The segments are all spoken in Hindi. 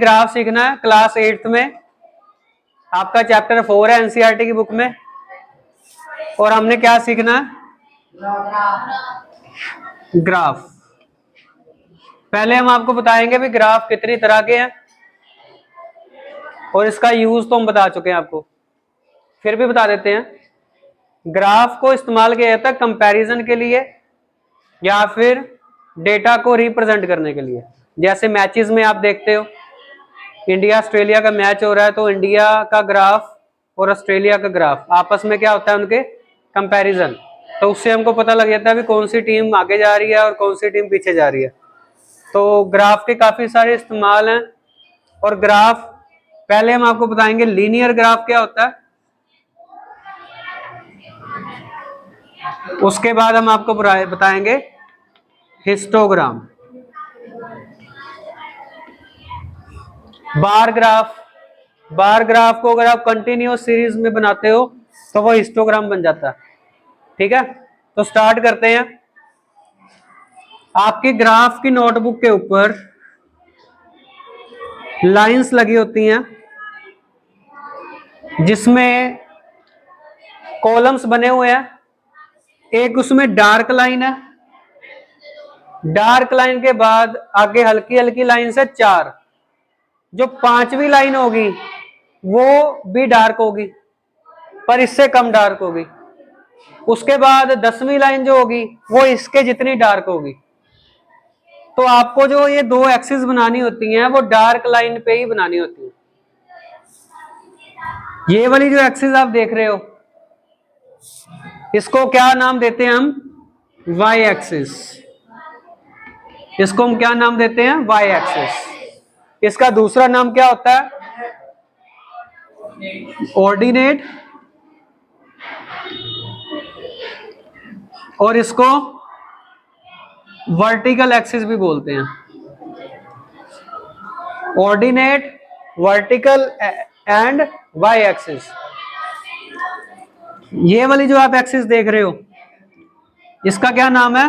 ग्राफ सीखना है क्लास 8th में, आपका चैप्टर 4 है एनसीईआरटी की बुक में। और हमने क्या सीखना है? ग्राफ। पहले हम आपको बताएंगे भी ग्राफ कितनी तरह के हैं, और इसका यूज तो हम बता चुके हैं आपको, फिर भी बता देते हैं। ग्राफ को इस्तेमाल किया जाता है कंपैरिजन के लिए या फिर डेटा को रिप्रेजेंट करने के लिए। जैसे मैचेस में आप देखते हो, इंडिया ऑस्ट्रेलिया का मैच हो रहा है, तो इंडिया का ग्राफ और ऑस्ट्रेलिया का ग्राफ आपस में क्या होता है, उनके कंपैरिजन। तो उससे हमको पता लग जाता है भी कौन सी टीम आगे जा रही है और कौन सी टीम पीछे जा रही है। तो ग्राफ के काफी सारे इस्तेमाल हैं। और ग्राफ पहले हम आपको बताएंगे लीनियर ग्राफ क्या होता है, उसके बाद हम आपको बताएंगे histogram. Bar graph, bar graph को अगर आप कंटिन्यूअस सीरीज में बनाते हो तो वो हिस्टोग्राम बन जाता है। ठीक है, तो स्टार्ट करते हैं। आपके ग्राफ की नोटबुक के ऊपर लाइंस लगी होती हैं जिसमें कॉलम्स बने हुए हैं। एक उसमें डार्क लाइन है, डार्क लाइन के बाद आगे हल्की हल्की लाइन से 4, जो 5वीं लाइन होगी वो भी डार्क होगी पर इससे कम डार्क होगी। उसके बाद 10वीं लाइन जो होगी वो इसके जितनी डार्क होगी। तो आपको जो ये 2 एक्सिस बनानी होती हैं वो डार्क लाइन पे ही बनानी होती है। ये वाली जो एक्सिस आप देख रहे हो इसको क्या नाम देते हैं हम? Y axis. इसको हम क्या नाम देते हैं? Y axis. इसका दूसरा नाम क्या होता है? ऑर्डिनेट, और इसको वर्टिकल एक्सिस भी बोलते हैं। Ordinate, vertical and y axis. ये वाली जो आप एक्सिस देख रहे हो इसका क्या नाम है?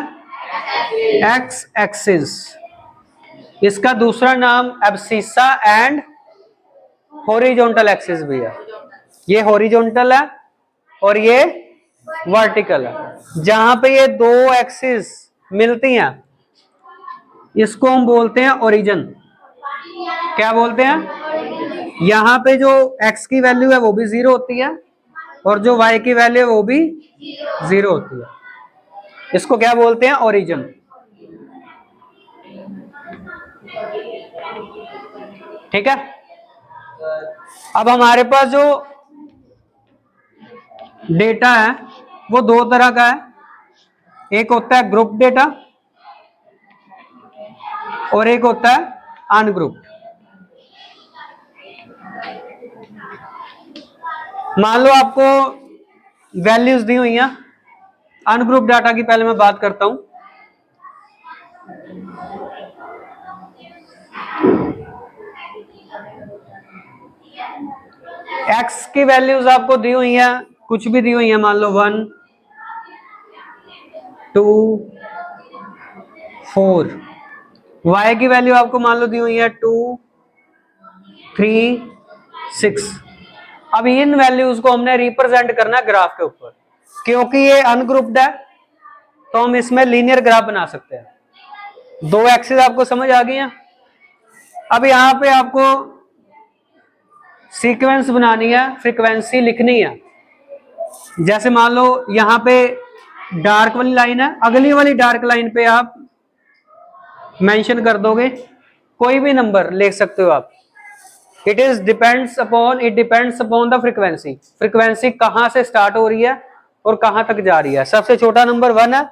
X axis. इसका दूसरा नाम एब्सिसा एंड हॉरिजॉन्टल एक्सिस भी है। ये हॉरिजॉन्टल है और ये वर्टिकल है। जहां पे ये 2 एक्सिस मिलती हैं इसको हम बोलते हैं ओरिजिन। क्या बोलते हैं? यहां पे जो x की वैल्यू है वो भी 0 होती है और जो y की वैल्यू है वो भी 0 होती है। इसको क्या बोलते हैं? ओरिजिन। ठीक है, अब हमारे पास जो डेटा है वो 2 तरह का है। एक होता है ग्रुप डेटा और एक होता है अनग्रुप्ड। मान लो आपको वैल्यूज दी हुई हैं। अनग्रुप डाटा की पहले मैं बात करता हूं। एक्स की वैल्यूज आपको दी हुई हैं, कुछ भी दी हुई हैं, मान लो 1 2 4। वाई की वैल्यू आपको मान लो दी हुई है 2 3 6। अब इन वैल्यूज को हमने रिप्रेजेंट करना है ग्राफ के ऊपर। क्योंकि ये अनग्रुप्ड है तो हम इसमें लीनियर ग्राफ बना सकते हैं। 2 एक्सिस आपको समझ आ गई हैं। अब यहां पे आपको सीक्वेंस बनानी है, फ्रीक्वेंसी लिखनी है। जैसे मान लो यहां पे डार्क वाली लाइन है, अगली वाली डार्क लाइन पे आप मेंशन कर दोगे कोई भी नंबर लिख सकते हो आप। It depends upon the frequency. Frequency कहां से स्टार्ट हो रही है और कहां तक जा रही है। सबसे छोटा नंबर 1 है,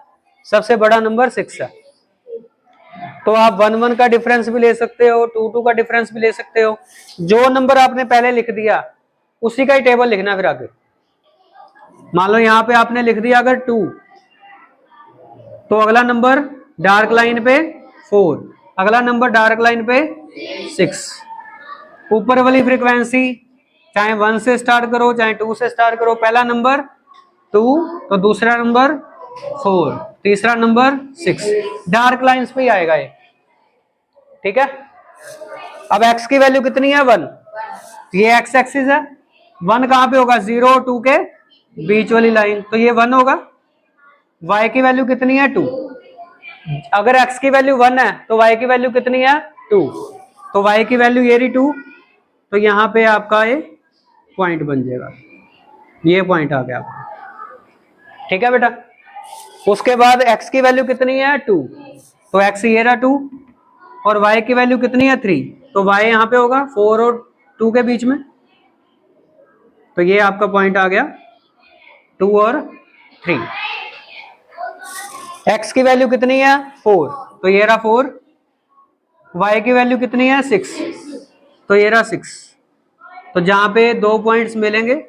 सबसे बड़ा नंबर 6 है। तो आप 1 1 का डिफरेंस भी ले सकते हो, 2 2 का डिफरेंस भी ले सकते हो। जो नंबर आपने पहले लिख दिया उसी का ही टेबल लिखना फिर आगे। मान लो यहां पे आपने लिख दिया अगर 2, तो अगला नंबर डार्क लाइन पे 4, अगला नंबर डार्क लाइन पे 6। ऊपर वाली फ्रीक्वेंसी चाहे 1 से स्टार्ट करो चाहे 2 से स्टार्ट करो, पहला नंबर 2 तो दूसरा नंबर 4, तीसरा नंबर 6, डार्क लाइंस पे ही आएगा ये। ठीक है, अब x की वैल्यू कितनी है 1, ये x एक्सिस है, 1 कहां पे होगा 0 और 2 के बीच वाली लाइन, तो ये 1 होगा। y की वैल्यू कितनी है 2, अगर x की वैल्यू 1 है तो y की वैल्यू कितनी है 2, तो y की वैल्यू ये रही 2, तो यहां पे आपका ये पॉइंट बन जाएगा, ये पॉइंट आ गया आपका। ठीक है बेटा। उसके बाद x की वैल्यू कितनी है 2, तो x ये रहा 2, और y की वैल्यू कितनी है 3, तो y यहां पे होगा 4 और 2 के बीच में, तो ये आपका पॉइंट आ गया 2 और 3। x की वैल्यू कितनी है 4, तो ये रहा 4, y की वैल्यू कितनी है 6, तो ये रहा 6, तो जहां पे दो पॉइंट्स मिलेंगे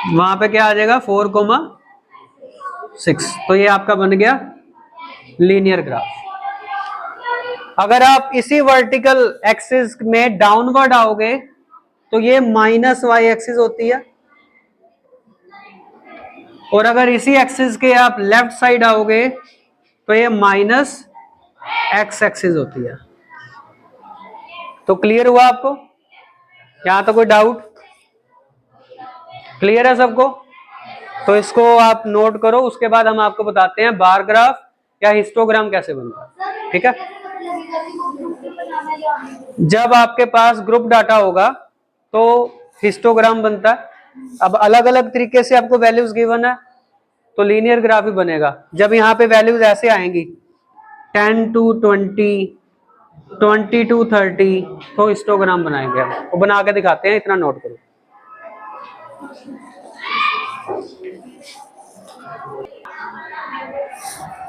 वहां पे क्या आ जाएगा 4,6, तो ये आपका बन गया लीनियर ग्राफ। अगर आप इसी वर्टिकल एक्सिस में डाउनवर्ड आओगे तो ये माइनस वाई एक्सिस होती है, और अगर इसी एक्सिस के आप लेफ्ट साइड आओगे तो ये माइनस एक्स एक्सिस होती है। तो क्लियर हुआ आपको? यहां तो कोई डाउट? क्लियर है सबको? तो इसको आप नोट करो, उसके बाद हम आपको बताते हैं बार ग्राफ या हिस्टोग्राम कैसे बनता है। ठीक है। जब आपके पास ग्रुप डाटा होगा तो हिस्टोग्राम बनता है। अब अलग अलग तरीके से आपको वैल्यूज गिवन है तो लीनियर ग्राफ ही बनेगा। जब यहाँ पे वैल्यूज ऐसे आएंगी 10 to 20, 20 to 30, तो हिस्टोग्राम बनाएंगे हम, वो बना के दिखाते हैं, इतना नोट करो।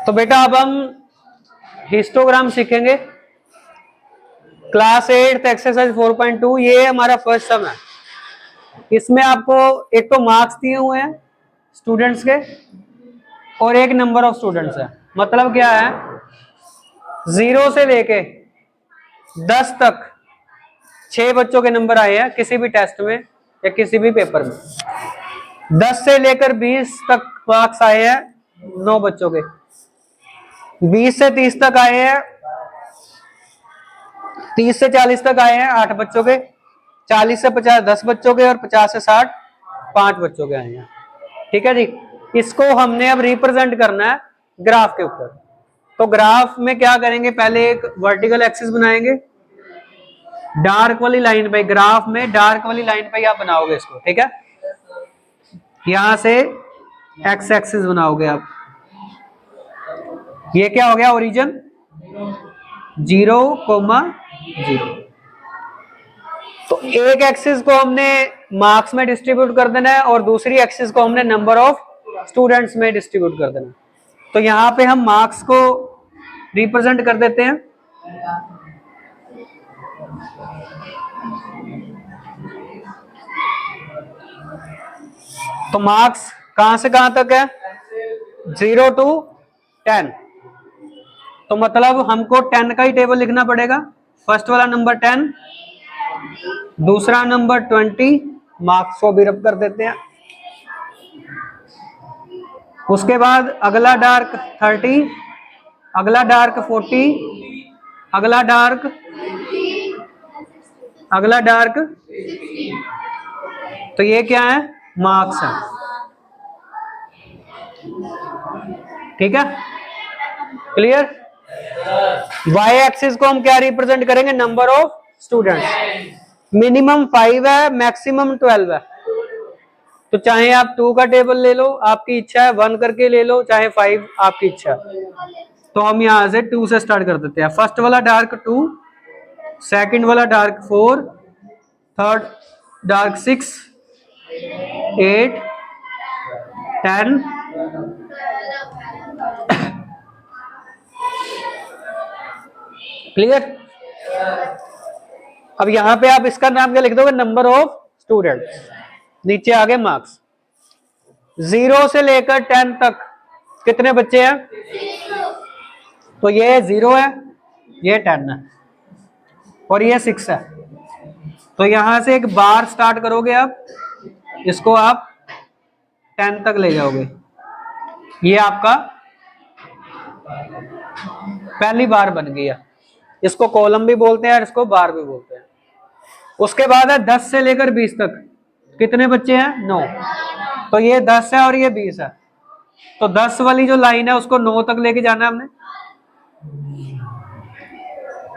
तो बेटा अब हम हिस्टोग्राम सीखेंगे। क्लास 8 एक्सरसाइज 4.2, ये हमारा फर्स्ट सम है। इसमें आपको एक तो मार्क्स दिए हुए हैं स्टूडेंट्स के और एक नंबर ऑफ स्टूडेंट्स है। मतलब क्या है, 0 से लेके 10 तक 6 बच्चों के नंबर आए हैं किसी भी टेस्ट में या किसी भी पेपर में। 10 से लेकर 20 तक मार्क्स आए हैं 9 बच्चों के। 20 से 30 तक आए हैं, 30 से 40 तक आए हैं 8 बच्चों के, 40 से 50 10 बच्चों के, और 50 से 60 5 बच्चों के आए हैं। ठीक है जी। इसको हमने अब रिप्रेजेंट करना है ग्राफ के ऊपर। तो ग्राफ में क्या करेंगे, पहले एक वर्टिकल एक्सिस बनाएंगे, डार्क वाली लाइन पे, ग्राफ में डार्क वाली लाइन पे आप बनाओगे इसको। ठीक है। यहां से एक्स एक्सिस बनाओगे आप। ये क्या हो गया ओरिजिन 0,0। तो एक एक्सिस को हमने मार्क्स में डिस्ट्रीब्यूट कर देना है और दूसरी एक्सिस को हमने नंबर ऑफ स्टूडेंट्स में डिस्ट्रीब्यूट कर देना है। तो यहां पे हम मार्क्स को रिप्रेजेंट कर देते हैं। तो मार्क्स कहां से कहां तक है 0 to 10, तो मतलब हमको 10 का ही टेबल लिखना पड़ेगा। फर्स्ट वाला नंबर 10, दूसरा नंबर 20, मार्क्स को भी रब कर देते हैं। उसके बाद अगला डार्क 30, अगला डार्क 40, अगला डार्क, अगला डार्क, तो ये क्या है मार्क्स है। ठीक है, क्लियर। वाई एक्सिस को हम क्या रिप्रेजेंट करेंगे, नंबर ऑफ स्टूडेंट्स। मिनिमम 5 है, मैक्सिमम 12 है। तो चाहे आप 2 का टेबल ले लो, आपकी इच्छा है, 1 करके ले लो, चाहे 5, आपकी इच्छा। तो हम यहां से 2 से स्टार्ट कर देते हैं। फर्स्ट वाला डार्क 2, सेकंड वाला डार्क 4, थर्ड डार्क 6, 8, 10, क्लियर। अब यहां पे आप इसका नाम क्या लिख दोगे, नंबर ऑफ स्टूडेंट्स। नीचे आगे मार्क्स। 0 से लेकर 10 तक कितने बच्चे हैं, तो ये 0 है, ये 10 है और ये 6 है। तो यहां से एक बार स्टार्ट करोगे आप, इसको आप 10 तक ले जाओगे। ये आपका पहली बार बन गया। इसको कॉलम भी बोलते हैं और इसको बार भी बोलते हैं। उसके बाद है 10 से लेकर 20 तक, कितने बच्चे हैं? 9। तो ये 10 है और ये 20 है, तो 10 वाली जो लाइन है उसको 9 तक लेके जाना है हमने।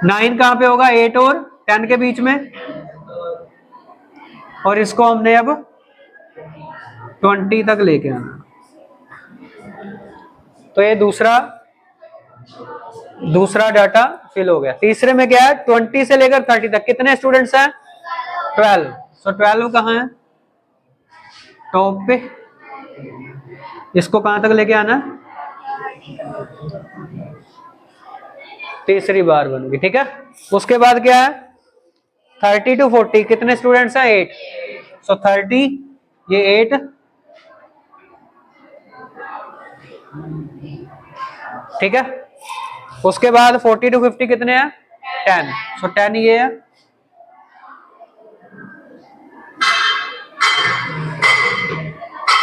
9 कहां पे होगा? 8 और 10 के बीच में, और इसको हमने अब 20 तक लेके आना। तो ये दूसरा डाटा फिल हो गया। तीसरे में क्या है? 20 से लेकर 30 तक कितने स्टूडेंट्स हैं? 12। तो 12 कहाँ है? टॉप पे। इसको कहां तक लेके आना? तीसरी बार बन गई, ठीक है। उसके बाद क्या है? 30 to 40 कितने स्टूडेंट्स हैं? 8। सो 30, ये 8, ठीक है। उसके बाद 40 to 50 कितने हैं? 10। सो 10 ये है।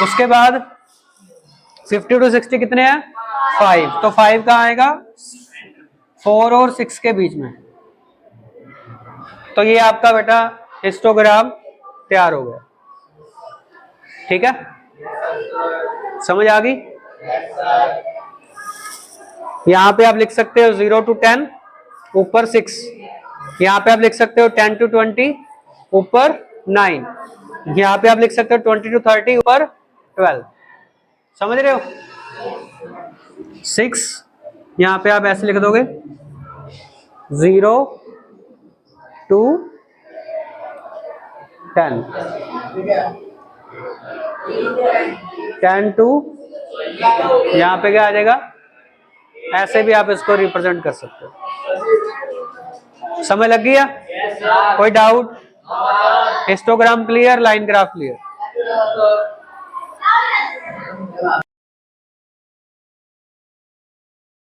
उसके बाद 50 to 60 कितने हैं? 5। तो 5 कहाँ आएगा? 4 और 6 के बीच में। तो ये आपका बेटा हिस्टोग्राम तैयार हो गया, ठीक है। समझ आ गई? यहां पे आप लिख सकते हो 0 to 10 ऊपर 6, यहां पे आप लिख सकते हो 10 to 20 ऊपर 9, यहां पे आप लिख सकते हो 20 to 30 ऊपर 12। समझ रहे हो? 6 यहां पे आप ऐसे लिख दोगे 0 to 10, 10 to, यहां पे क्या आ जाएगा? ऐसे भी आप इसको रिप्रेजेंट कर सकते हो। समझ लग गया? कोई doubt? Histogram clear, line graph clear?